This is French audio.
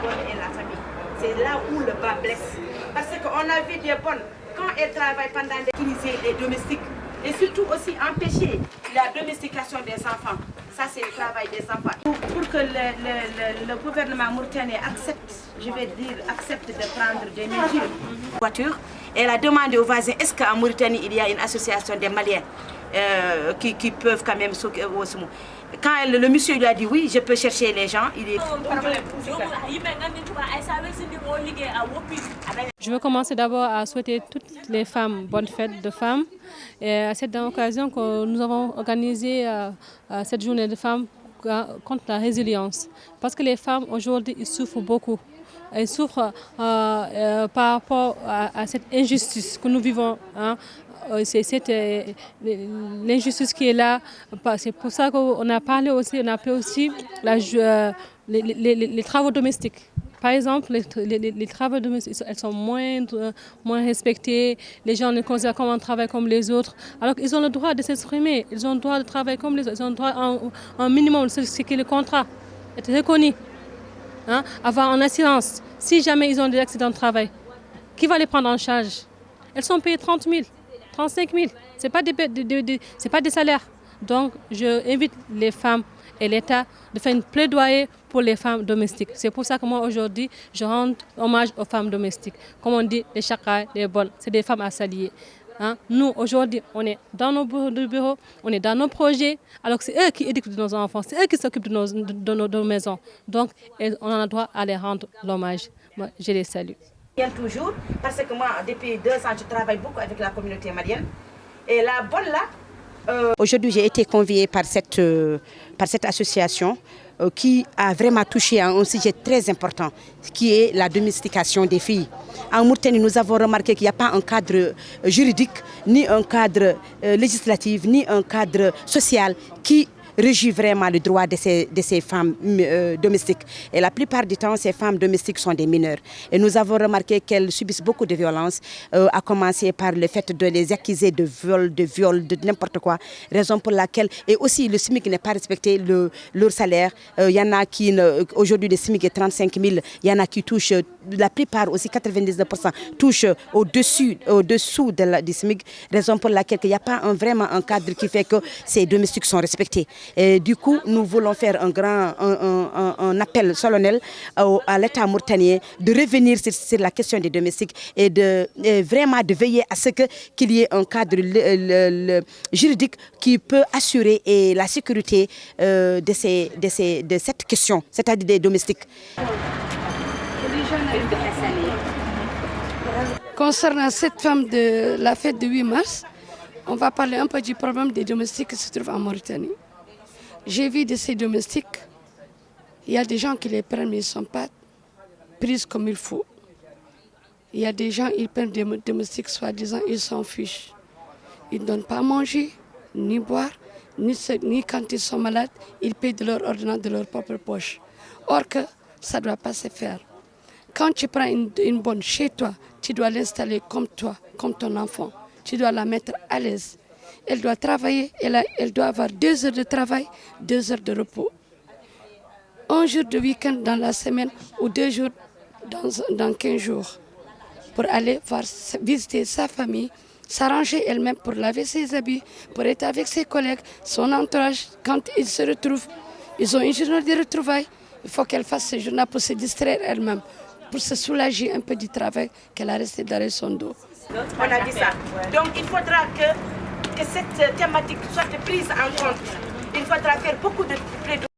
bonnes et la famille. C'est là où le bas blesse. Parce qu'on a vu des bonnes, quand elles travaillent pendant utiliser les domestiques, et surtout aussi empêcher la domestication des enfants. Ça, c'est le travail des enfants. Pour que le gouvernement mauritanien accepte, je vais dire, accepte de prendre des mesures. Elle a demandé aux voisins, est-ce qu'en Mauritanie, il y a une association des Maliens qui peuvent quand même s'occuper. Quand le monsieur lui a dit oui, je peux chercher les gens, il est... Je veux commencer d'abord à souhaiter toutes les femmes bonne fête de femmes. Et à cette occasion que nous avons organisé cette journée de femmes contre la résilience. Parce que les femmes aujourd'hui ils souffrent beaucoup. Elles souffrent par rapport à cette injustice que nous vivons. Hein. C'est l'injustice qui est là. C'est pour ça qu'on a parlé aussi, les travaux domestiques. Par exemple, les travaux domestiques, elles sont moins respectés. Les gens les considèrent comme un travail comme les autres. Alors qu'ils ont le droit de s'exprimer. Ils ont le droit de travailler comme les autres. Ils ont le droit à un minimum, ce qui est le contrat, être reconnu. Hein? Avoir une assurance. Si jamais ils ont des accidents de travail, qui va les prendre en charge? Elles sont payées 30 000, 35 000. Ce n'est pas des salaires. Donc, je invite les femmes et l'État de faire une plaidoyer pour les femmes domestiques. C'est pour ça que moi, aujourd'hui, je rends hommage aux femmes domestiques. Comme on dit, les chakras, les bols, c'est des femmes à s'allier. Hein? Nous, aujourd'hui, on est dans nos bureaux, on est dans nos projets, alors que c'est eux qui éduquent nos enfants, c'est eux qui s'occupent de nos maisons. Donc, on a le droit à les rendre l'hommage. Moi, je les salue. Toujours, parce que moi, depuis 2 ans, je travaille beaucoup avec la communauté malienne. Et la bonne là, aujourd'hui, j'ai été conviée par cette association qui a vraiment touché à un sujet très important, qui est la domestication des filles. En Mauritanie, nous avons remarqué qu'il n'y a pas un cadre juridique, ni un cadre législatif, ni un cadre social qui régit vraiment le droit de ces femmes domestiques. Et la plupart du temps, ces femmes domestiques sont des mineurs. Et nous avons remarqué qu'elles subissent beaucoup de violences, à commencer par le fait de les accuser de viol, de n'importe quoi. Raison pour laquelle, et aussi le SMIC n'est pas respecté, leur salaire. Il y en a qui, aujourd'hui le SMIC est 35 000, il y en a qui touchent, la plupart aussi 99% touchent au-dessous du SMIC. Raison pour laquelle il n'y a pas vraiment un cadre qui fait que ces domestiques sont respectés. Et du coup, nous voulons faire un appel solennel à l'État mauritanien de revenir sur la question des domestiques et vraiment de veiller à ce qu'il y ait un cadre juridique qui peut assurer la sécurité de cette question, c'est-à-dire des domestiques. Concernant cette femme de la fête de 8 mars, on va parler un peu du problème des domestiques qui se trouvent en Mauritanie. J'ai vu de ces domestiques, il y a des gens qui les prennent mais ils ne sont pas pris comme il faut. Il y a des gens qui prennent des domestiques soi-disant, ils s'en fichent. Ils ne donnent pas à manger, ni boire, ni quand ils sont malades, ils payent de leur ordonnance de leur propre poche. Or que ça ne doit pas se faire. Quand tu prends une bonne chez toi, tu dois l'installer comme toi, comme ton enfant. Tu dois la mettre à l'aise. Elle doit travailler, elle doit avoir 2 heures de travail, 2 heures de repos. 1 jour de week-end dans la semaine ou 2 jours dans 15 jours. Pour aller visiter sa famille, s'arranger elle-même pour laver ses habits, pour être avec ses collègues, son entourage. Quand ils se retrouvent, ils ont une journée de retrouvailles. Il faut qu'elle fasse ce journée pour se distraire elle-même, pour se soulager un peu du travail qu'elle a resté derrière son dos. On a dit ça. Donc il faudra que cette thématique soit prise en compte. Il faudra faire beaucoup de plaidoyer.